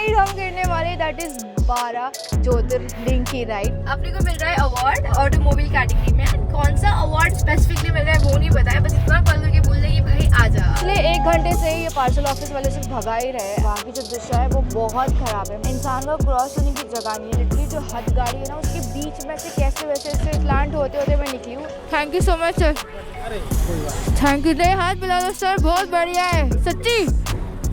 Ride हम करने वाले दैट इज 12 ज्योतिर्लिंग की राइड। अपने को मिल रहा है अवार्ड ऑटोमोबाइल कैटेगरी में। कौन सा अवार्ड स्पेसिफिकली मिल रहा है वो नहीं पता है, बस इतना कॉल करके बोल रहे कि भाई आ जा। पिछले 1 घंटे से ये पार्सल ऑफिस वाले सिर्फ भगा ही रहे हैं। वहाँ की जो दिशा है वो बहुत खराब है, इंसान को क्रॉस होने की जगह नहीं है। लिटरली जो हद गाड़ी है ना उसके बीच में से कैसे वैसे से प्लांट होते होते मैं निकली हूँ। Thank you so much sir, thank you. दे हाथ मिला दो सर, बहुत बढ़िया है सच्ची।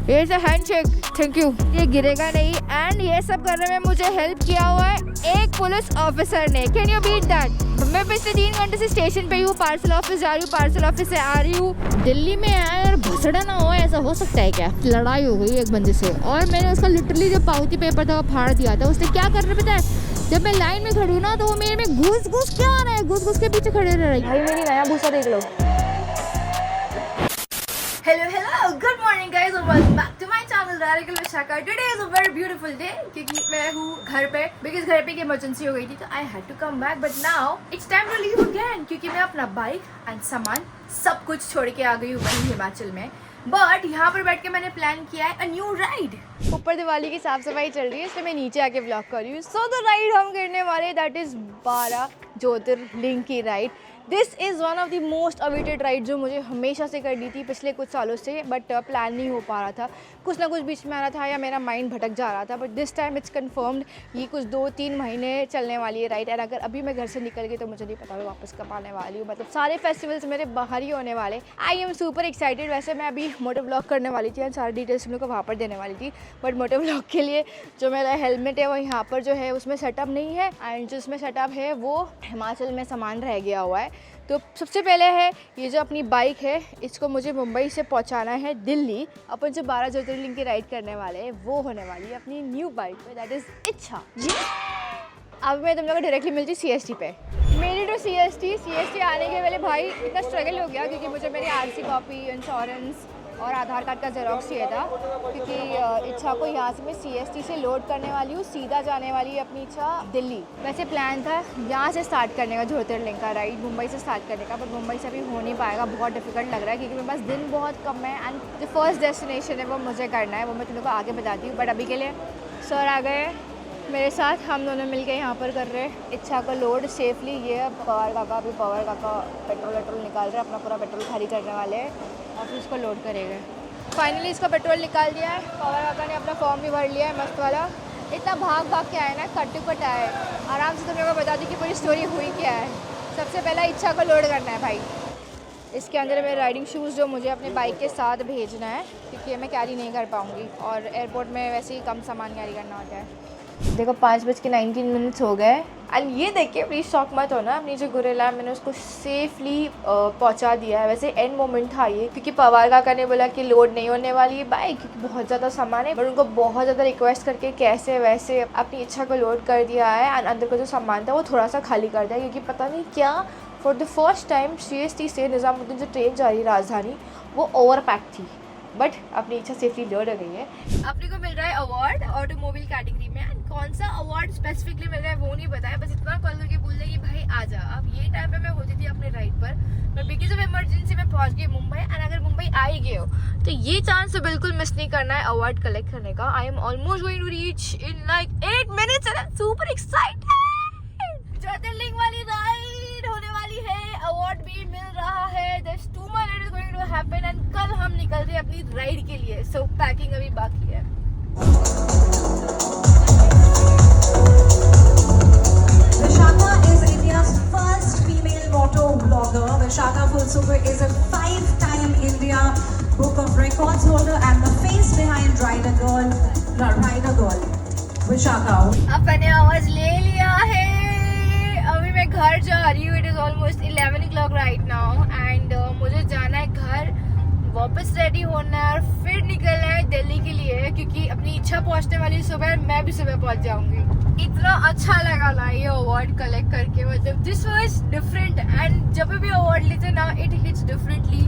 ये से हैंडशेक, थैंक यू। ये गिरेगा नहीं। एंड ये सब करने में मुझे हेल्प किया हुआ है एक पुलिस ऑफिसर ने। Can you beat that? मैं पिछले 3 घंटे से स्टेशन पे ही हूँ, पार्सल ऑफिस जा रही हूँ, पार्सल ऑफिस से आ रही हूँ। दिल्ली में आया और भसड़ा ना हो, ऐसा हो सकता है क्या? लड़ाई हो गई एक बंदे से और मैंने उसका लिटरली जो पावती पेपर था वो फाड़ दिया था। उसने क्या कर रहा पता है, जब मैं लाइन में खड़ी हूँ ना तो वो मेरे में घुस क्या आ रहा है, घुस के पीछे खड़े रह रही। भाई मेरी नया भूसा देख लो। हेलो गुड मॉर्निंग गाइस और welcome back to my channel radical Vishakha. Today is a very beautiful day क्योंकि मैं हूँ घर पे, बिकॉज घर पे की इमरजेंसी हो गई थी तो I had to come back, but now it's time to leave again क्योंकि मैं अपना बाइक एंड सामान सब कुछ छोड़ के आ गई हूँ वहीं हिमाचल में। बट यहाँ पर बैठ के मैंने प्लान किया है अ न्यू राइड। ऊपर दिवाली की साफ सफाई चल रही है इसलिए मैं नीचे आके ब्लॉग कर रही हूँ। सो द राइड हम करने वाले दैट इज 12 ज्योतिर्लिंग की ride. This is one of the most awaited ride जो मुझे हमेशा से करनी थी पिछले कुछ सालों से, बट प्लान नहीं हो पा रहा था। कुछ ना कुछ बीच में आ रहा था या मेरा माइंड भटक जा रहा था, but this time it's confirmed. ये कुछ 2-3 महीने चलने वाली है राइड। एंड अगर अभी मैं घर से निकल गई तो मुझे नहीं पता मैं वापस कब आने वाली हूँ। मतलब सारे फेस्टिवल्स मेरे बाहर ही होने वाले। आई एम सुपर एक्साइटेड। वैसे मैं अभी मोटो ब्लॉग करने वाली थी एंड सारी डिटेल्स तुम लोग को वहाँ पर देने वाली थी, बट मोटो ब्लॉग के लिए जो मेरा हेलमेट है वो यहाँ पर जो है उसमें सेटअप नहीं है, एंड जो उसमें सेटअप है वो हिमाचल में सामान रह गया हुआ है। तो सबसे पहले है ये जो अपनी बाइक है, इसको मुझे मुंबई से पहुंचाना है दिल्ली। अपन जो 12 ज्योतिर्लिंग की राइड करने वाले हैं वो होने वाली है अपनी न्यू बाइक पे, दैट इज़ इच्छा। अब मैं तुम लोग को डायरेक्टली मिलती CST पे। मेरी तो CST आने के पहले भाई इतना स्ट्रगल हो गया क्योंकि मुझे मेरी RC कॉपी, इंश्योरेंस और आधार कार्ड का जेरोक्स चाहिए था, क्योंकि इच्छा को यहाँ से मैं CST से लोड करने वाली हूँ, सीधा जाने वाली है अपनी इच्छा दिल्ली। वैसे प्लान था यहाँ से स्टार्ट करने का ज्योतिर्लिंग का राइड, मुंबई से स्टार्ट करने का, बट मुंबई से अभी हो नहीं पाएगा, बहुत डिफिकल्ट लग रहा है क्योंकि मेरे पास दिन बहुत कम है। एंड जो फर्स्ट डेस्टिनेशन है वो मुझे करना है, वो मैं तुम लोग को आगे बताती हूँ। बट अभी के लिए सर आ गए मेरे साथ, हम दोनों मिलके यहाँ पर कर रहे हैं इच्छा को लोड सेफली। ये पवार काका पेट्रोल निकाल रहे हैं, अपना पूरा पेट्रोल खाली करने वाले हैं और फिर इसको लोड करेंगे। फाइनली इसको पेट्रोल निकाल दिया है, पवार काका ने अपना फॉर्म भी भर लिया है मस्त वाला। इतना भाग के आए ना, कट आए। आराम से तुम लोगों को बता दी कि पूरी स्टोरी हुई क्या है। सबसे पहला इच्छा को लोड करना है भाई। इसके अंदर मेरे राइडिंग शूज़ जो मुझे अपने बाइक के साथ भेजना है क्योंकि मैं कैरी नहीं कर पाऊँगी और एयरपोर्ट में वैसे ही कम सामान कैरी करना होता है। देखो 5:19 हो गए एंड ये देखिए प्लीज़ शॉक मत होना, अपनी जो गुरेला मैंने उसको सेफली पहुंचा दिया है। वैसे एंड मोमेंट था ये क्योंकि पवार काका ने बोला कि लोड नहीं होने वाली है बाइक क्योंकि बहुत ज़्यादा सामान है, बट उनको बहुत ज़्यादा रिक्वेस्ट करके कैसे वैसे अपनी इच्छा को लोड कर दिया है एंड अंदर का जो सामान था वो थोड़ा सा खाली कर दिया क्योंकि पता नहीं क्या for the first time CST से निज़ामुद्दीन जो ट्रेन जा रही है राजधानी वो ओवर पैक थी, बट अपनी इच्छा सेफली लोड हो गई है। अपने को मिल रहा है अवार्ड ऑटोमोबाइल कैटेगरी में। कौन सा अवार्ड स्पेसिफिकली मिल रहा है वो नहीं पता है, बस इतना कॉल करके बोल रहे कि भाई आ जा। अब ये टाइम पे मैं होती थी अपने राइड पर, बिकॉज ऑफ इमरजेंसी में पहुंच गई मुंबई। एंड अगर मुंबई आ ही गए हो तो ये चांस तो बिल्कुल मिस नहीं करना है अवार्ड कलेक्ट करने का। I am almost going to reach in like 8 minutes and I am super excited. Jyotirlinga वाली राइड होने वाली है, अवार्ड भी मिल रहा है। There's too much that is going to happen and कल हम निकल रहे हैं अपनी राइड के लिए। सो पैकिंग अभी बाकी है। Vishakha is India's first female moto blogger. Vishakha Fulsuper is a 5-time India Book of Records holder and the face behind Rider Girl. Vishakha. अपने आवाज ले लिया है। अभी मैं घर जा रही हूँ। It is almost 11 o'clock right now and मुझे जाना है घर, वापस रेडी होना है और फिर निकलना है दिल्ली के लिए क्योंकि अपनी इच्छा पहुँचने वाली सुबह, मैं भी सुबह पहुँच जाऊँगी। इतना अच्छा लगा ना ये अवार्ड कलेक्ट करके, मतलब दिस वाज डिफरेंट। एंड जब भी अवार्ड लेते ना इट हिट्स डिफरेंटली।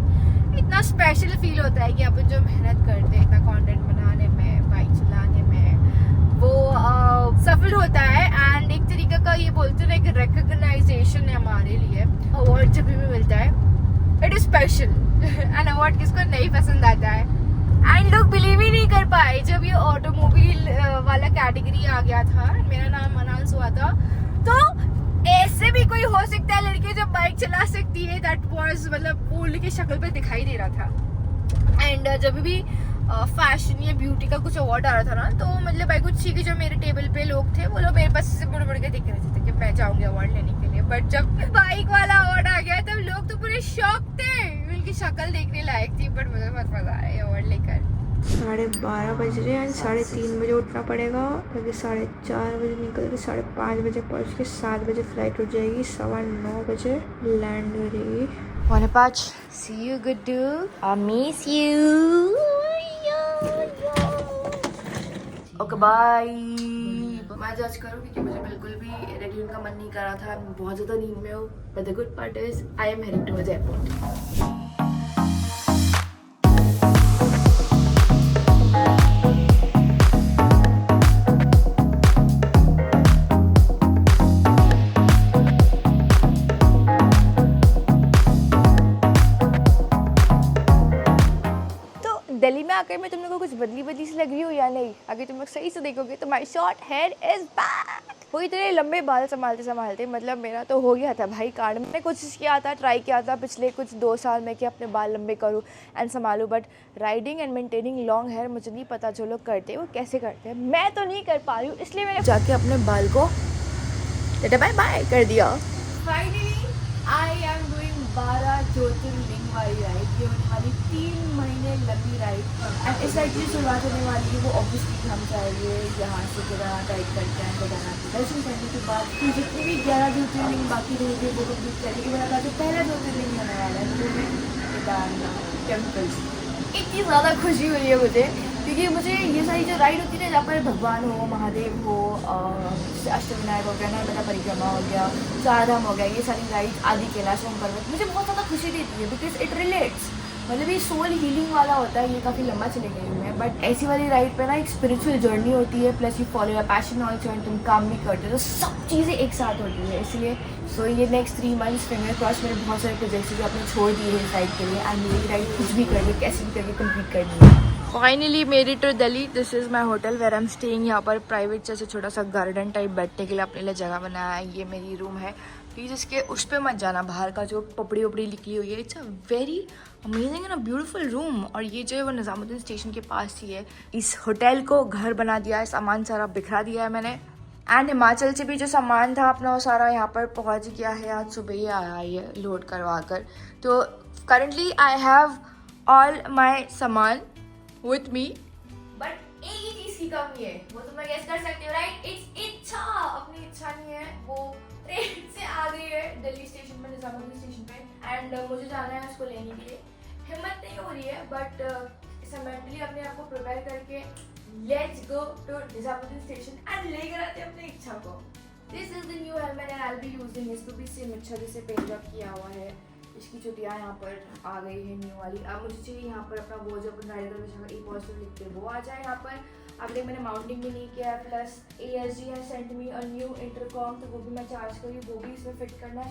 इतना स्पेशल फील होता है कि अपन जो मेहनत करते हैं इतना कंटेंट बनाने में, बाइक चलाने में, वो सफल होता है। एंड एक तरीके का ये बोलते हैं कि रिकॉग्नाइजेशन है हमारे लिए। अवार्ड जब भी मिलता है it is special and award किसको नहीं पसंद आता है। एंड लोग बिलीव ही नहीं कर पाए जब ये ऑटोमोबाइल कैटेगरी आ गया था, मेरा नाम अनाउंस हुआ था, तो ऐसे भी कोई हो सकता है लड़की जो बाइक चला सकती है, दैट वाज मतलब वो उनकी शक्ल पे दिखाई दे रहा था। एंड जब भी फैशन या ब्यूटी का कुछ अवार्ड आ रहा था ना, तो मतलब भाई कुछ की जो मेरे टेबल पे लोग थे वो लोग मेरे पास से मुड़ मुड़ के देख रहे थे कि मैं जाऊंगी अवार्ड लेने के लिए। बट जब बाइक वाला अवार्ड आ गया तब लोग तो पूरे शॉक थे, उनकी शक्ल देखने लायक थी। बट मुझे बहुत मजा आया अवार्ड लेकर। 12:30 बज रहे हैं, 3:30 बजे उठना पड़ेगा क्योंकि 4:30 बजे निकल के 5:30 बजे पहुँच के 7 बजे फ्लाइट उठ जाएगी, 9:15 बजे लैंड करेगी। 1:05 See you Guddu, I miss you। Okay bye. मैं जज करूँ क्योंकि मुझे बिल्कुल भी रेडी होने का मन नहीं कर रहा था, मैं बहुत ज़्यादा नींद में हूँ। But the good part is I am heading towards airport. Delhi में आकर मैं तुम लोगों को कुछ बदली सी लग रही हो या नहीं? अगर तुम लोग सही से देखोगे तो my short here is back. वो इतने लंबे बाल संभालते मतलब मेरा तो हो गया था भाई कांड। मैंने कोशिश किया था, ट्राई किया था पिछले कुछ 2 साल में कि अपने बाल लंबे करूँ एंड संभालूँ, but riding and maintaining long hair मुझे नहीं पता जो लोग करते हैं वो कैसे करते हैं, मैं तो नहीं कर पा रही हूँ। इसलिए मैंने जाके अपने बाल को बाय बाय कर दिया। फाइनली आई एम डूइंग 12 ज्योतिर्लिंग वाली राइड। ये होने वाली 3 महीने लंबी राइड एंड इस राइड की शुरुआत होने वाली है वो ऑब्वियसली हम जाएंगे यहाँ से केदारनाथ राइड करके हैं। केदारनाथ के दर्शन करने के बाद फिर जितने भी 11 ज्योतिर्लिंग बाकी रहेंगे वो कंप्लीट करने के बाद जो पहला ज्योतिर्लिंग होने वाला है वो है केदारनाथ टेम्पल्स। इतनी ज़्यादा खुशी हुई है मुझे क्योंकि मुझे ये सारी जो राइड होती है ना, जहाँ पर भगवान हो, महादेव हो, जैसे अष्टविनायक हो गया, नर्मदा परिक्रमा हो गया, चारधाम हो गया, ये सारी राइड आदि कैलाश पर्वत मुझे बहुत ज़्यादा खुशी देती है बिकॉज इट रिलेट्स। मतलब ये सोल हीलिंग वाला होता है। ये काफ़ी लंबा चले गई हूँ मैं, बट ऐसी वाली राइड पे ना एक स्पिरिचुअल जर्नी होती है, plus you follow your passion also and तुम काम भी करते हो, तो सब चीज़ें एक साथ होती है। इसलिए सो ये नेक्स्ट 3 मंथ्स फिंगर क्रॉस मेरे बहुत सारे प्रोजेक्ट्स जो आपने छोड़ दिए हैं इस राइड के लिए एंड ये राइड कुछ भी करके कैसे भी करके कंप्लीट करनी है। Finally made it to Delhi. This is my hotel where I am staying. यहाँ पर प्राइवेट जैसे छोटा सा गार्डन टाइप बैठने के लिए अपने लिए जगह बनाया है। ये मेरी रूम है, प्लीज़ इसके उस पर मत जाना, बाहर का जो पपड़ी वपड़ी निकली हुई है। It's a very amazing and a beautiful room. और ये जो है वो निज़ामुद्दीन स्टेशन के पास ही है। इस होटल को घर बना दिया है, सामान सारा बिखरा दिया है मैंने एंड हिमाचल से भी जो सामान था अपना वो सारा यहाँ पर पहुँच गया है। आज सुबह ही आया है ये लोड करवा कर। तो currently I have all my सामान विथ मी, बट एक ही चीज़ की कमी है, वो तो मैं गेस कर सकती हूँ राइट? इट्स इच्छा। अपनी इच्छा नहीं है, वो ट्रेन से आ गई है दिल्ली स्टेशन पर, निज़ामुद्दीन स्टेशन पे एंड मुझे जाना है उसको लेने के लिए। हिम्मत नहीं हो रही है बट इसे मेंटली अपने आप को प्रिपेयर करके let's go to Nizamuddin station and लेकर आते हैं अपनी इच्छा को। This is the new helmet and I will be using this to be same अच्छा जैसे पेंट अप किया हुआ है। इसकी चुटियाँ यहाँ पर आ गई है न्यू वाली। अब मुझे चाहिए यहाँ पर अपना वो जो अपन राइडर में ई पॉजिटिव लिखते हैं वो आ जाए यहाँ पर। अब देख मैंने माउंटिंग भी नहीं किया है, प्लस ASG है सेंट मी और न्यू इंटरकॉम, तो वो भी मैं चार्ज करी, वो भी इसमें फिट करना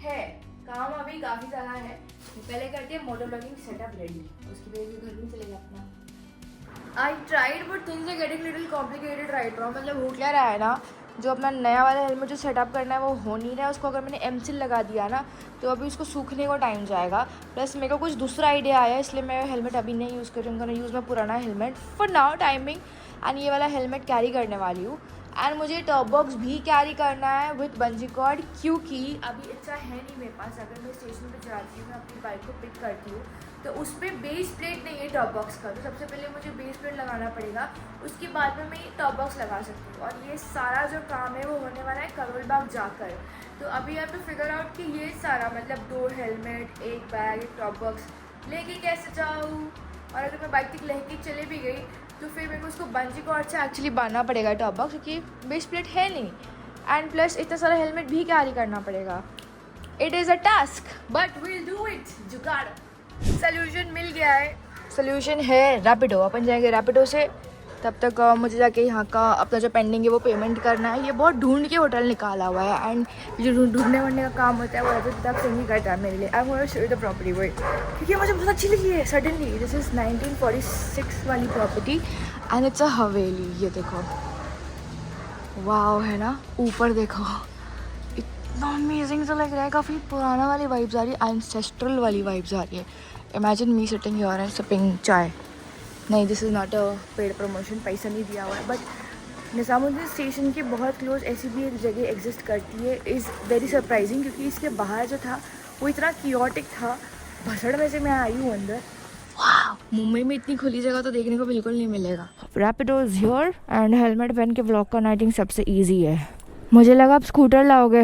है। काम अभी काफ़ी ज़्यादा है। पहले करते हैं मोटर ब्लॉगिंग सेटअप रेडी, उसकी वजह से घर में चलेगा अपना। I tried but things are getting little complicated right now. मतलब हो क्या रहा है ना, जो अपना नया वाला हेलमेट जो सेटअप करना है वो हो नहीं रहा है। उसको अगर मैंने एमसिल लगा दिया ना तो अभी उसको सूखने को टाइम जाएगा। प्लस मेरे को कुछ दूसरा आइडिया आया, इसलिए मैं हेलमेट अभी नहीं यूज़ कर रही हूँ। यूज़ मैं पुराना helmet for now timing and ये वाला हेलमेट कैरी करने वाली हूँ। एंड मुझे टॉप बॉक्स भी कैरी करना है विथ बंजी कॉर्ड, क्योंकि अभी इच्छा है नहीं मेरे पास। अगर मैं स्टेशन पे जाती हूँ, मैं अपनी बाइक को पिक करती हूँ तो उस पर बेस प्लेट नहीं है टॉप बॉक्स का, तो सबसे पहले मुझे बेस प्लेट लगाना पड़ेगा, उसके बाद में मैं ये टॉप बॉक्स लगा सकती हूँ। और ये सारा जो काम है वो होने वाला है करोल बाग जाकर। तो अभी आप तो फिगर आउट कि ये सारा मतलब 2 हेलमेट, 1 बैग, 1 टॉप बॉक्स लेके कैसे जाऊँ। और अगर मैं बाइक तक लेके चले भी गई तो फिर मेरे को उसको बंजी कॉर्ड से एक्चुअली बांधना पड़ेगा टॉप बॉक्स, क्योंकि बेस प्लेट है नहीं। एंड प्लस इतना सारा हेलमेट भी कैरी करना पड़ेगा। It is a task but will do it. जुगाड़ सोल्यूशन मिल गया है। सोल्यूशन है रैपिडो। अपन जाएंगे रैपिडो से, तब तक मुझे जाके यहाँ का अपना जो पेंडिंग है वो पेमेंट करना है। ये बहुत ढूंढ के होटल निकाला हुआ है एंड जो ढूंढने वूढने का काम होता है वो अभी तक से नहीं करता है मेरे लिए। I want to show you the property way, क्योंकि मुझे बहुत अच्छी लगी है सडनली। दिस इज़ 1946 वाली प्रॉपर्टी एंड इट्स अ हवेली। ये देखो वाव है ना, ऊपर देखो इतना अमेजिंग सा लग रहा है, काफ़ी पुराना वाली वाइब्स आ रही है, एंसेस्ट्रल वाली वाइब्स आ रही है। Imagine me sitting here and sipping चाय। नहीं, this is not a paid promotion, पैसा नहीं दिया हुआ है, बट निज़ामुद्दीन स्टेशन के बहुत क्लोज ऐसी भी एक जगह एग्जिस्ट करती है, इज़ वेरी सरप्राइजिंग, क्योंकि इसके बाहर जो था वो इतना कियोटिक था। भसड़ में से मैं आई हूँ अंदर। मुंबई में इतनी खुली जगह तो देखने को बिल्कुल नहीं मिलेगा। Rapido is here and helmet पहन के व्लॉग करना आई थिंक सबसे इजी है। मुझे लगा आप स्कूटर लाओगे,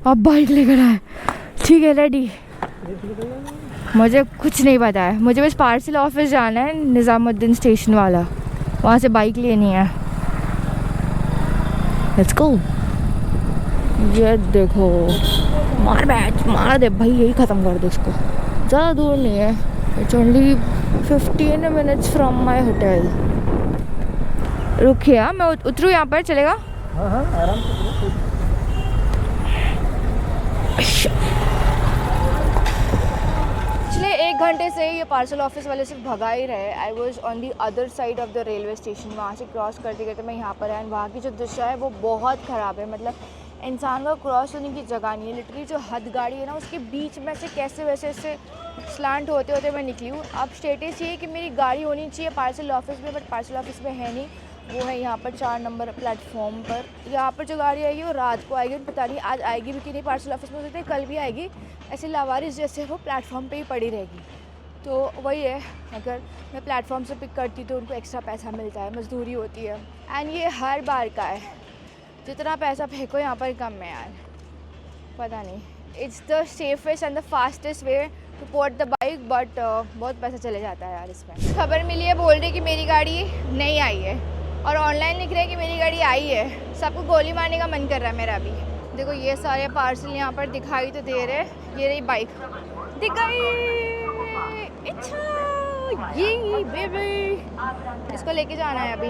अब बाइक लेकर आए। ठीक है, रेडी। मुझे कुछ नहीं पता है, मुझे बस पार्सल ऑफिस जाना है, निज़ामुद्दीन स्टेशन वाला, वहाँ से बाइक लेनी है। Let's go. ये देखो, मार बैच, मार दे भाई, यही ख़त्म कर दे इसको। ज़्यादा दूर नहीं है, it's only 15 minutes from my hotel. रुकिए, मैं उतरूँ यहाँ पर, चलेगा? हाँ हाँ, आराम से। पिछले 1 घंटे से ये पार्सल ऑफिस वाले सिर्फ भगा ही रहे। I was on the other side of the railway station, वहाँ से क्रॉस करते करते मैं यहाँ पर आया। वहाँ की जो दिशा है वो बहुत ख़राब है, मतलब इंसान का क्रॉस होने की जगह नहीं है। लिटरली जो हद गाड़ी है ना, उसके बीच में से कैसे वैसे से स्लांट होते होते मैं निकली हूँ। अब स्टेटस ये है कि मेरी गाड़ी होनी चाहिए पार्सल ऑफिस में, बट पार्सल ऑफिस में है नहीं। वो है यहाँ पर 4 नंबर प्लेटफॉर्म पर। यहाँ पर जो गाड़ी आएगी वो रात को आएगी, पता नहीं आज आएगी भी कि नहीं। पार्सल ऑफिस में सोचते कल भी आएगी, ऐसे लावारिस जैसे वो प्लेटफॉर्म पे ही पड़ी रहेगी। तो वही है, अगर मैं प्लेटफॉर्म से पिक करती तो उनको एक्स्ट्रा पैसा मिलता है, मजदूरी होती है। एंड ये हर बार का है, जितना पैसा फेंको यहाँ पर कम है यार, पता नहीं। It's the safest and the fastest way two port the bike, but बहुत पैसा चले जाता है यार इसमें। खबर मिली है, बोल रही कि मेरी गाड़ी नहीं आई है, और ऑनलाइन लिख रहे हैं कि मेरी गाड़ी आई है। सबको गोली मारने का मन कर रहा है मेरा अभी। देखो ये सारे पार्सल यहाँ पर दिखाई तो दे रहे। ये रही बाइक, दिख गई। अच्छा ये बेबी, इसको लेके जाना है अभी।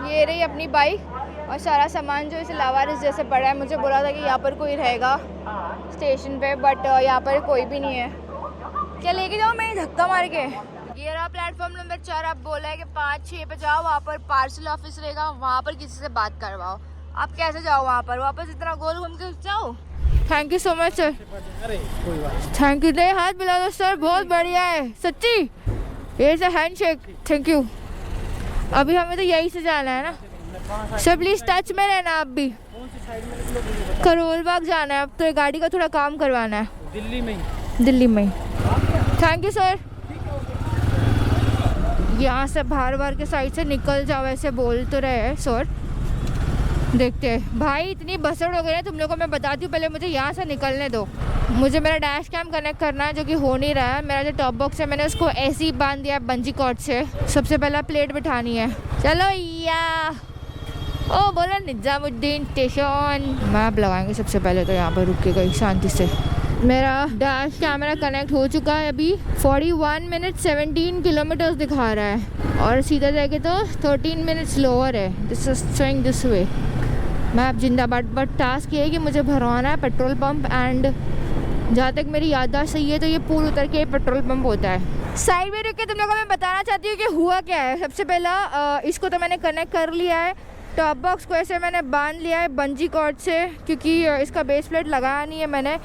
ये रही अपनी बाइक और सारा सामान जो इसे लावारिस जैसे पड़ा है। मुझे बोला था कि यहाँ पर कोई रहेगा स्टेशन पे, बट यहाँ पर कोई भी नहीं है। क्या लेके जाऊँ मैं धक्का मार के? ये रहा प्लेटफॉर्म नंबर 4। आप बोला है कि 5-6 पे जाओ, वहाँ पर पार्सल ऑफिस रहेगा, वहाँ पर किसी से बात करवाओ। आप कैसे जाओ वहाँ पर? वापस इतना गोल घूम के जाओ। Thank you so much sir. Thank you. नहीं, हाथ मिला दो सर, बहुत बढ़िया है सच्ची। ये से हैंडशेक, थैंक यू। अभी हमें तो यहीं से जाना है ना सर, प्लीज़ टच में रहना। आप भी करोल बाग जाना है अब, तो गाड़ी का थोड़ा काम करवाना है। दिल्ली में ही। Thank you sir. यहाँ से बाहर के साइड से निकल जाओ ऐसे बोल तो रहे हैं सर। देखते हैं भाई, इतनी बसड़ हो गई है तुम लोगों को। मैं बताती हूँ, पहले मुझे यहाँ से निकलने दो। मुझे मेरा डैश कैम कनेक्ट करना है, जो कि हो नहीं रहा है। मेरा जो टॉप बॉक्स है मैंने उसको ऐसे ही बांध दिया बंजी कॉर्ड से। सबसे पहला प्लेट बिठानी है। चलो या ओ बोला निज़ामुद्दीन स्टेशन। मैप लगाएंगे सबसे पहले तो, यहाँ पर रुक के गई शांति से। मेरा डैश कैमरा कनेक्ट हो चुका है। अभी 41 मिनट 17 किलोमीटर्स दिखा रहा है, और सीधा जाएगा तो 13 मिनट्स लोअर है। This is swing this way. Map जिंदाबाद। बट टास्क ये है कि मुझे भरवाना है पेट्रोल पंप, एंड जहाँ तक मेरी याददाश्त सही है तो ये पुल उतर के पेट्रोल पंप होता है। साइड में रुक के तुम लोगों को मैं बताना चाहती हूँ कि हुआ क्या है। सबसे पहला इसको तो मैंने कनेक्ट कर लिया है, टॉप बॉक्स को ऐसे मैंने बांध लिया है बंजी कॉर्ड से, क्योंकि इसका बेस प्लेट लगाया नहीं है मैंने।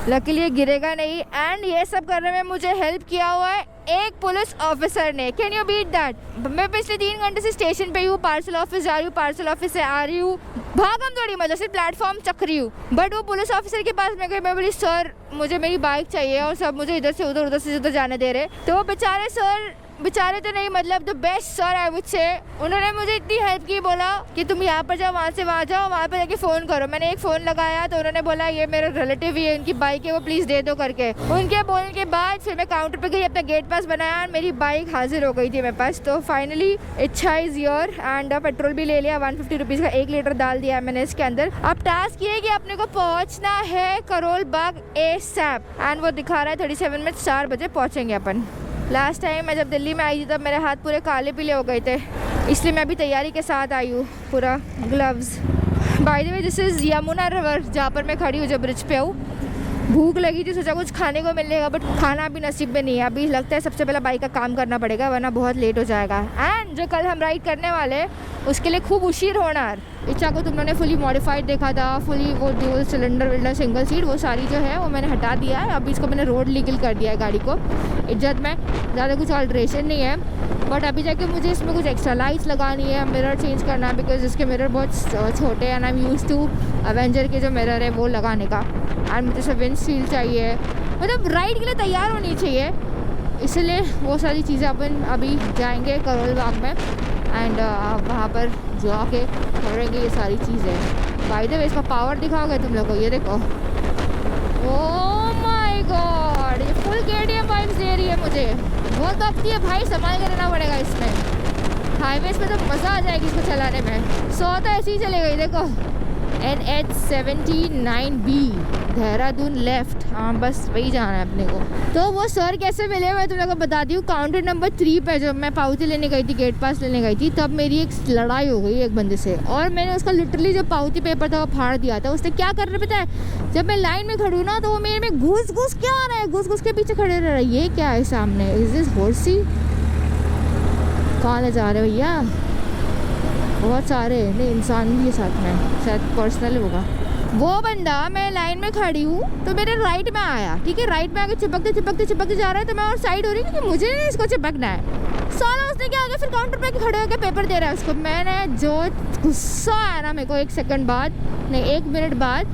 लकीली ये गिरेगा नहीं। एंड ये सब करने में मुझे हेल्प किया हुआ है एक पुलिस ऑफिसर ने। Can you beat that? मैं पिछले 3 घंटे से स्टेशन पे हूँ, पार्सल ऑफिस जा रही हूँ, पार्सल ऑफिस से आ रही हूँ, भागम दौड़ी, मतलब सिर्फ प्लेटफॉर्म चक रही हूँ। बट वो पुलिस ऑफिसर के पास मैं गई, मैं बोली सर मुझे मेरी बाइक चाहिए, और सब मुझे इधर से उधर, उधर से उधर जाने दे रहे। तो वो बेचारे सर, बेचारे तो नहीं मतलब द बेस्ट सर है मुझसे। उन्होंने मुझे इतनी हेल्प की, बोला कि तुम यहाँ पर जाओ, वहाँ से वहाँ जाओ, वहाँ पर जाके फ़ोन करो। मैंने एक फ़ोन लगाया तो उन्होंने बोला ये मेरे रिलेटिव ही है, उनकी बाइक है, वो प्लीज़ दे दो करके। उनके बोलने के बाद फिर मैं काउंटर पे गई, अपना गेट पास बनाया, और मेरी बाइक हाजिर हो गई थी मेरे पास। तो फाइनली इच्छा इज़ योर। एंड पेट्रोल भी ले लिया, 150 रुपीज़ का 1 लीटर डाल दिया मैंने इसके अंदर। अब टास्क ये है कि अपने को पहुँचना है करोल बाग ASAP, एंड वो दिखा रहा है 37 मिनट, 4 बजे पहुँचेंगे अपन। लास्ट टाइम मैं जब दिल्ली में आई थी तब मेरे हाथ पूरे काले पीले हो गए थे, इसलिए मैं अभी तैयारी के साथ आई हूँ, पूरा gloves. By the way this is Yamuna river, जहाँ पर मैं खड़ी हूँ, जब ब्रिज पे हूँ। भूख लगी थी, सोचा कुछ खाने को मिलेगा, बट खाना भी नसीब में नहीं है। अभी लगता है सबसे पहले बाइक का काम करना पड़ेगा, वरना बहुत लेट हो जाएगा। एंड जो कल हम राइड करने वाले उसके लिए खूब उशीर होणार। इच्छा को तुम लोगों ने फुली मॉडिफाइड देखा था, फुली वो ड्यूल सिलेंडर विल्डर सिंगल सीट, वो सारी जो है वो मैंने हटा दिया है। अभी इसको मैंने रोड लीगल कर दिया है गाड़ी को इज्जत में, ज़्यादा कुछ ऑल्ट्रेशन नहीं है। बट अभी जाके मुझे इसमें कुछ एक्स्ट्रा लाइट्स लगानी है, मिरर चेंज करना है, बिकॉज इसके मिरर बहुत छोटे हैं and I am used to Avenger के जो मिरर है वो लगाने का। एंड मुझे सब विंड शील्ड चाहिए, मतलब राइड के लिए तैयार होनी चाहिए, इसलिए वो सारी चीज़ें अपन अभी जाएंगे करोल बाग में एंड वहाँ पर जाके करेंगे ये सारी चीज़ें। बाय द वे इसका पावर दिखाओगे तुम लोग को, ये देखो, ओह माय गॉड, ये फुल KTM वाइब्स दे रही है मुझे। बहुत दबती है भाई, संभाल के रहना पड़ेगा इसमें। हाईवेज पे तो मज़ा आ जाएगी इसको चलाने में। 100 तो ऐसे ही चलेगा, ये देखो NH79B देहरादून लेफ्ट, हाँ बस वही जाना है अपने को। तो वो सर कैसे मिले मैं तुम लोगों को बताती हूँ। काउंटर नंबर 3 पे जब मैं पावती लेने गई थी, गेट पास लेने गई थी, तब मेरी एक लड़ाई हो गई एक बंदे से और मैंने उसका लिटरली जो पावती पेपर था वो फाड़ दिया था। उसने क्या कर रहा पता है, जब मैं लाइन में खड़ी हूँ ना तो वो मेरे में घुस क्या आ रहा है, घुस के पीछे खड़े रह रहा है। ये क्या है सामने, इज दिस हॉर्सी? कहाँ ले जा रहे हो भैया? बहुत सारे नहीं इंसान भी है साथ में, शायद पर्सनल होगा। वो बंदा, मैं लाइन में खड़ी हूँ तो मेरे राइट में आया, ठीक है, राइट में आके चिपकते जा रहा है, तो मैं और साइड हो रही हूँ क्योंकि मुझे नहीं इसको चिपकना है। साला उसने क्या आगे फिर काउंटर पे खड़े होकर पेपर दे रहा है उसको। मैंने जो गुस्सा आया ना मेरे को, 1 सेकंड बाद नहीं 1 मिनट बाद,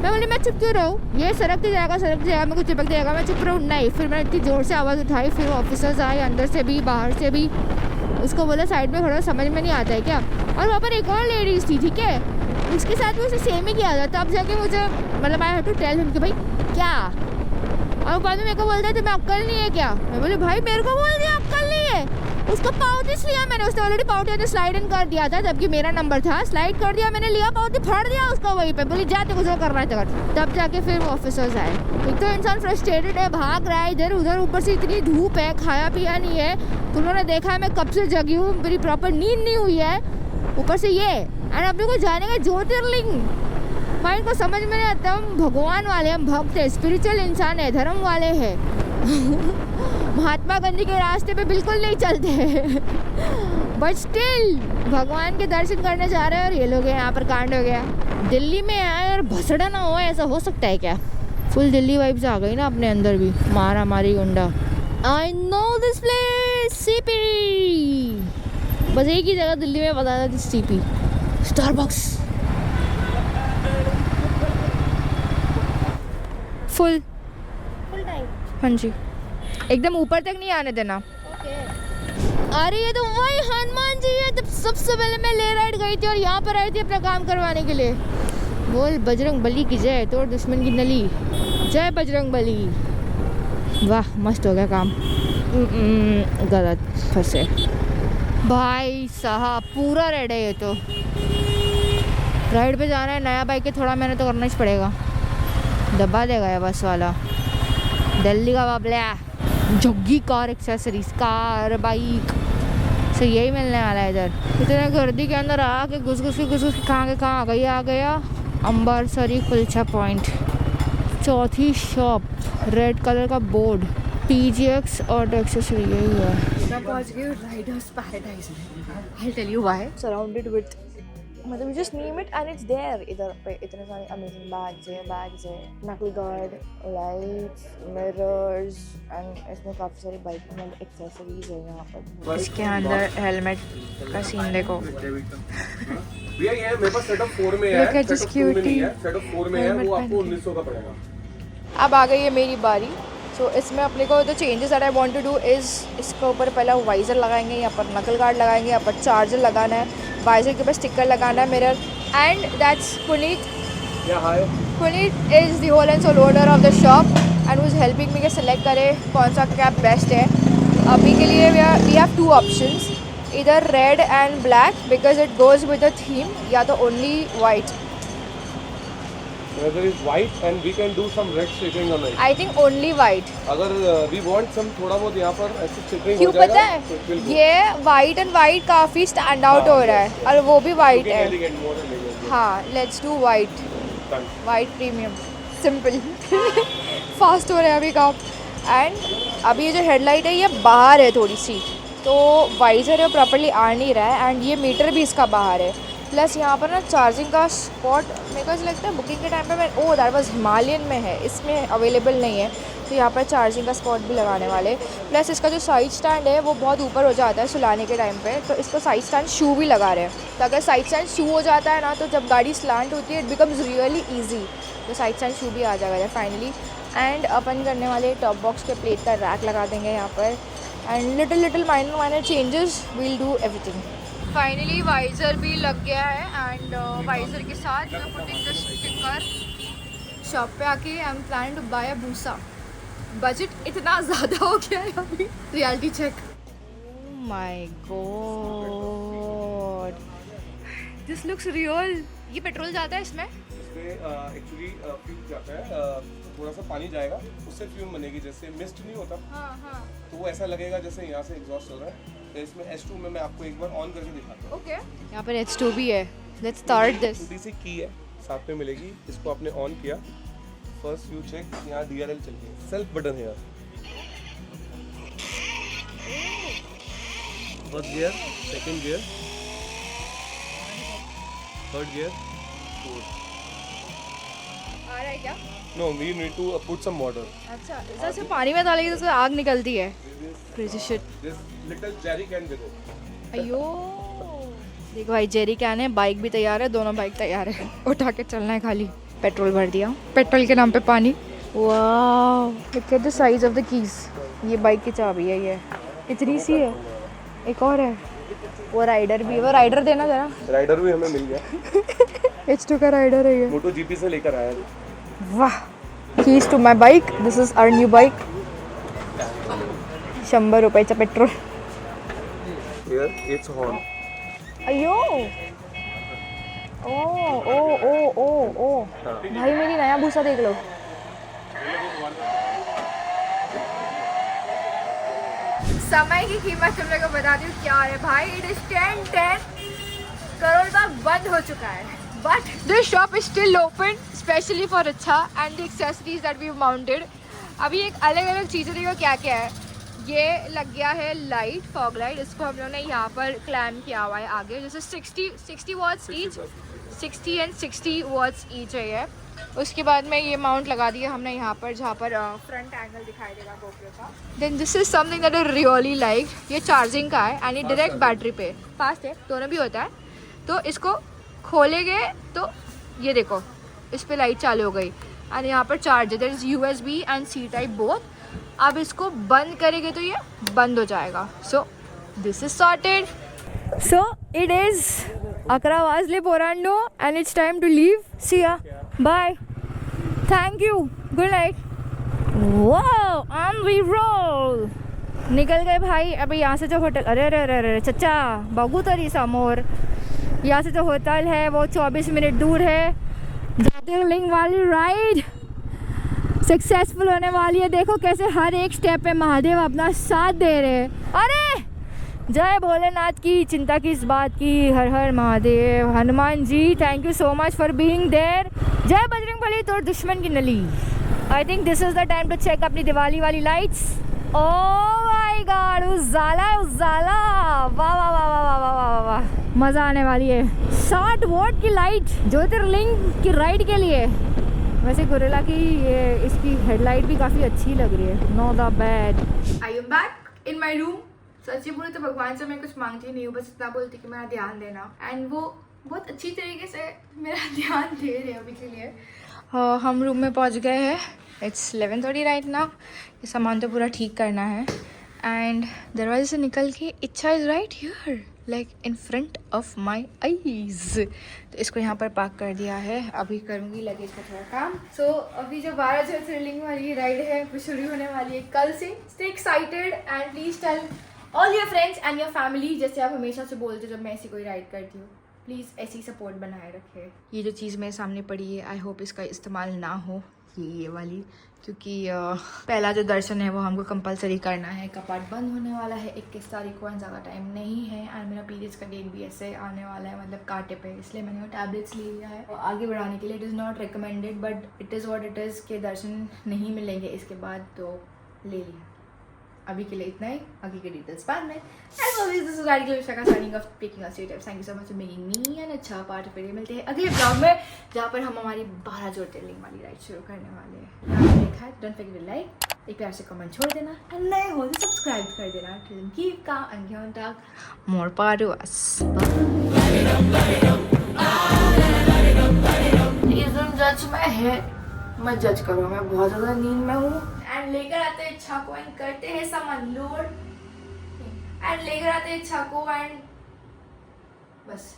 मैं बोली मैं चुप क्यों रहूँ, ये सड़कते जाएगा मेरे को चिपक जाएगा, मैं चुप रहूँ। नहीं, फिर मैंने इतनी ज़ोर से आवाज़ उठाई, फिर ऑफिसर्स आए अंदर से भी बाहर से भी। उसको बोला साइड में खड़ा, समझ में नहीं आता है क्या। और वहाँ पर एक और लेडीज़ थी, ठीक है, उसके साथ भी उसे सेम ही किया था। तब जाके मुझे मतलब I have to tell him कि भाई क्या, और बाद में मेरे को बोलता है तुम्हें अक्ल नहीं है क्या। मैं बोली भाई मेरे को बोल दिया अक्ल नहीं है। उसको पावती लिया मैंने, उसने ऑलरेडी पावती ने स्लाइड इन कर दिया था, जबकि मेरा नंबर था, स्लाइड कर दिया मैंने, लिया पावती फाड़ दिया उसका वहीं पे, बोली जाते कुछ करना है तक। तब जाके फिर वो ऑफिसर्स आए। एक तो इंसान फ्रस्ट्रेटेड है, भाग रहा है इधर उधर, ऊपर से इतनी धूप है, खाया पिया नहीं है। तुम लोगों ने देखा है मैं कब से जगी हूँ, मेरी प्रॉपर नींद नहीं हुई है, ऊपर से ये। एंड अपने को जाने का ज्योतिर्लिंग, भाई इनको समझ में नहीं आता। हम भगवान वाले, हम भक्त है, स्पिरिचुअल इंसान है, धर्म वाले हैं। महात्मा गांधी के रास्ते पे बिल्कुल नहीं चलते। बट स्टिल भगवान के दर्शन करने जा रहे हैं और ये लोग यहाँ पर कांड हो गया। दिल्ली में आए और भसड़ा ना हो, ऐसा हो सकता है क्या? फुल दिल्ली वाइब्स आ गई ना अपने अंदर भी, मारा मारी गुंडा। I know this place, CP। बस एक ही जगह दिल्ली में बता था, CP स्टारबक्स। Full time. हाँ जी, एकदम ऊपर तक नहीं आने देना। अरे ये तो वही हनुमान जी है, तब सबसे पहले मैं ले राइड गई थी और यहाँ पर आई थी अपना काम करवाने के लिए। बोल बजरंग बली की जय, तोड़ दुश्मन की नली, जय बजरंग बली। वाह मस्त हो गया काम। गलत फंसे भाई साहब, पूरा रेड है ये तो। राइड पे जाना है, नया बाइक है, थोड़ा मेहनत तो करना ही पड़ेगा। दबा देगा ये बस वाला, दिल्ली का Babla, Jaggi car accessories, car bike से यही मिलने वाला है इधर। इतने गर्दी के अंदर आके घुस के कहाँ आ गया अम्बरसरी कुलचा पॉइंट। चौथी शॉप, रेड कलर का बोर्ड, PGX ऑटो एक्सेसरी, यही है। मैं पहुंच गई राइडर्स पैराडाइज में। I'll tell you why. Surrounded with, मतलब you just name it and it's there. इधर पे इतने सारे अमेजिंग बैग्स है, नकली गार्ड, लाइट्स, मिरर्स एंड इसमें काफ़ी सारी बाइक में एक्सेसरीज है यहाँ पर। इसके अंदर हेलमेट का सीन देखो। भैया ये मेरे पास सेटअप 4 में है, Look at this cutie. Setup 4 में है, वो आपको 1900 का पड़ेगा। अब आ गई है मेरी बारी। सो इसमें अपने को the changes that I want to do is, इसके ऊपर पहला वाइज़र लगाएंगे, यहाँ पर नकल गार्ड लगाएंगे, यहाँ पर चार्जर लगाना है, वाइज़र के ऊपर स्टिकर लगाना है, mirror. And that's Puneet. Puneet is the whole and sole owner of the shop and was helping me के सेलेक्ट करे कौन सा कैब बेस्ट है। अभी के लिए वी हैव 2 ऑप्शंस, इधर red and black because it goes with the theme, या तो only white. Whether is white and we can do some red stripping on it. I think only white. अगर we want some थोड़ा बहुत यहाँ पर ऐसे stripping क्यों हो जाएगा, पता है, तो it will go. ये वाइट एंड वाइट काफ़ी स्टैंड आउट हो रहा है और वो भी वाइट You can है। elegant, more elegant. हाँ, let's do white, Done. White premium, simple. Fast हो रहा है अभी काम। एंड अभी ये जो हेडलाइट है ये बाहर है थोड़ी सी, तो वाइज़र है प्रॉपर्ली आ नहीं रहा है एंड ये मीटर भी इसका बाहर है। प्लस यहाँ पर ना चार्जिंग का स्पॉट मेरे को ऐसा लगता है बुकिंग के टाइम पे मैं दैट वाज हिमालयन में है, इसमें अवेलेबल नहीं है। तो यहाँ पर चार्जिंग का स्पॉट भी लगाने वाले। प्लस इसका जो साइड स्टैंड है वो बहुत ऊपर हो जाता है सुलाने के टाइम पे, तो इसको साइड स्टैंड शू भी लगा रहे हैं। तो अगर साइड स्टैंड शू हो जाता है ना तो जब गाड़ी स्लांट होती है इट बिकम्स रियली ईजी। तो साइड स्टैंड शू भी आ जाएगा फाइनली। एंड अपन करने वाले टॉप बॉक्स के प्लेट का रैक लगा देंगे यहाँ पर and little minor changes will do everything. Finally visor भी लग गया है एंड वाइज़र के साथ पुटिंग द स्टिकर। शॉप पे आके I am plan to buy a भूसा। बजट इतना ज़्यादा हो गया है अभी। Reality check. Oh my god, this looks real. ये पेट्रोल जाता है इसमें? इसमें एक्चुअली फ्यूम जाता है, थोड़ा सा पानी जाएगा उससे फ्यूम बनेगी। जैसे मिस्ट नहीं होता हाँ। तो वो ऐसा लगेगा जैसे यहाँ से एग्जॉस्ट चल रहा है। तो इसमें H2 में मैं आपको एक बार ऑन करके दिखाता हूँ। ओके, यहाँ पर H2 भी है। Let's start this. छोटी सी की है साथ में मिलेगी, इसको आपने ऑन किया। फर्स्ट यू चेक, यहाँ DRL चल रही है, सेल्फ बटन है। First gear, second gear, third gear, fourth. आ रहा है क्या? No, we need to put some water. अच्छा, जैसे पानी में डालेगी तो उससे आग निकलती है। Crazy shit. This little jerry can with it. अयो, देखो भाई जेरी कैन है, बाइक भी तैयार है, दोनों बाइक तैयार है। उठा के चलना है खाली। पेट्रोल भर दिया, पेट्रोल के नाम पे पानी। Wow, look at the size of the keys. ये बाइक की चाबी है, ये इतनी सी है। एक और है, वो राइडर भी, वो राइडर देना जरा। राइडर भी हमें मिल गया। H2 का राइडर है ये। मोटो GP से लेकर आया है। वाह, keys to my bike. This is our new bike. 100 रुपयाचा पेट्रोल। Here it's horn. अयो, ओ भाई मेरी नया भूसा देख लो। समय की कीमत तुम लोगों को बता दूं क्या है भाई। इट इज 10 करोड़ का बंद हो चुका है, but this shop is still open specially for अच्छा and the accessories that we mounted. अभी एक अलग चीज़ें देखो क्या क्या है। ये लग गया है लाइट, फॉग लाइट। इसको हम लोगों ने यहाँ पर क्लैम किया हुआ है आगे। जैसे 60 watts each, 60 and 60 watts each है ये। उसके बाद में ये माउंट लगा दिया हमने यहाँ पर, जहाँ पर फ्रंट एंगल दिखाई देगा गोप्रो का। Then this is something that I really like. ये चार्जिंग का है एंड ये डायरेक्ट बैटरी पे, फास्ट है, दोनों भी होता है। तो इसको खोलेंगे तो ये देखो इस पर लाइट चालू हो गई एंड यहाँ पर charger. There is USB and C type both. अब इसको बंद करेंगे तो ये बंद हो जाएगा। So this is sorted. So it is 11 वाजले पोरांडो and it's time to leave. See ya, bye, thank you, good night. Wow, on we roll. निकल गए भाई। अभी यहाँ से जो होटल, अरे चचा बघू तरी समोर, यहाँ से जो होटल है वो 24 मिनट दूर है। ज्योतिर्लिंग वाली राइड सक्सेसफुल होने वाली है। देखो कैसे हर एक स्टेप पे महादेव अपना साथ दे रहे हैं। अरे जय भोलेनाथ की, चिंता की इस बात की, Har Har Mahadev. Hanuman ji thank you so much for being there. जय बजरंगबली तोड़ दुश्मन की नली। I think this is the time to check अपनी दिवाली वाली लाइट्स। ओह माय गॉड, उजाला वाह वाह वाह वाह वाह वाह वाह, मज़ा आने वाली है। 60 वोट की लाइट ज्योतिर्लिंग की राइड के लिए। वैसे गोरिल्ला की ये इसकी हेडलाइट भी काफ़ी अच्छी लग रही है, know the bad. I am back in my room. सच्ची बोले तो भगवान से मैं कुछ मांगती नहीं हूँ, बस इतना बोलती कि मेरा ध्यान देना, एंड वो बहुत अच्छी तरीके से मेरा ध्यान दे रहे हैं अभी के लिए। हम रूम में पहुँच गए हैं। It's 11:30 right now. ये सामान तो पूरा ठीक करना है एंड दरवाजे से निकल के इच्छा is right here, like in front of my eyes. तो इसको यहाँ पर पार्क कर दिया है। अभी करूँगी लगेज का थोड़ा काम। सो अभी जो 12 ज्योतिर्लिंग वाली राइड है वो शुरू होने वाली है कल से। Stay excited and please tell all your friends and your family, जैसे आप हमेशा से बोलते हो जब मैं ऐसी कोई राइड करती हूँ, प्लीज़ ऐसी सपोर्ट बनाए रखें। ये जो चीज़ मेरे सामने पड़ी है, आई होप इसका इस्तेमाल ना हो, ये वाली, क्योंकि पहला जो दर्शन है वो हमको कंपलसरी करना है। कपाट बंद होने वाला है 21 तारीख को एंड ज़्यादा टाइम नहीं है एंड मेरा पीरियड्स का डेट भी ऐसे आने वाला है, मतलब कांटे पे, इसलिए मैंने वो टैबलेट्स ले लिया है। और आगे बढ़ाने के लिए it is not recommended but it is what it is, के दर्शन नहीं मिलेंगे इसके बाद, तो ले लिया। अभी के लिए इतना ही, आगे के डिटेल्स बाद में। As always this is ride Vishakha signing off, taking us to thank you so much for making me an अच्छा पार्ट ऑफ। मिलते हैं अगले ब्लॉग में जहाँ पर हम हमारी 12 ज्योतिर्लिंग वाली राइड शुरू करने वाले हैं। यहाँ देखा है, डोंट फॉरगेट टू लाइक, एक प्यार से कमेंट छोड़ देना, एंड नए हो तो सब्सक्राइब कर देना। Till then keep calm and give talk more part to us. जज मैं है, मत जज करो, मैं बहुत ज़्यादा नींद में हूँ। एंड लेकर आते हैं इच्छा को एंड करते हैं सामान लोड, एंड लेकर आते हैं इच्छा को एंड बस।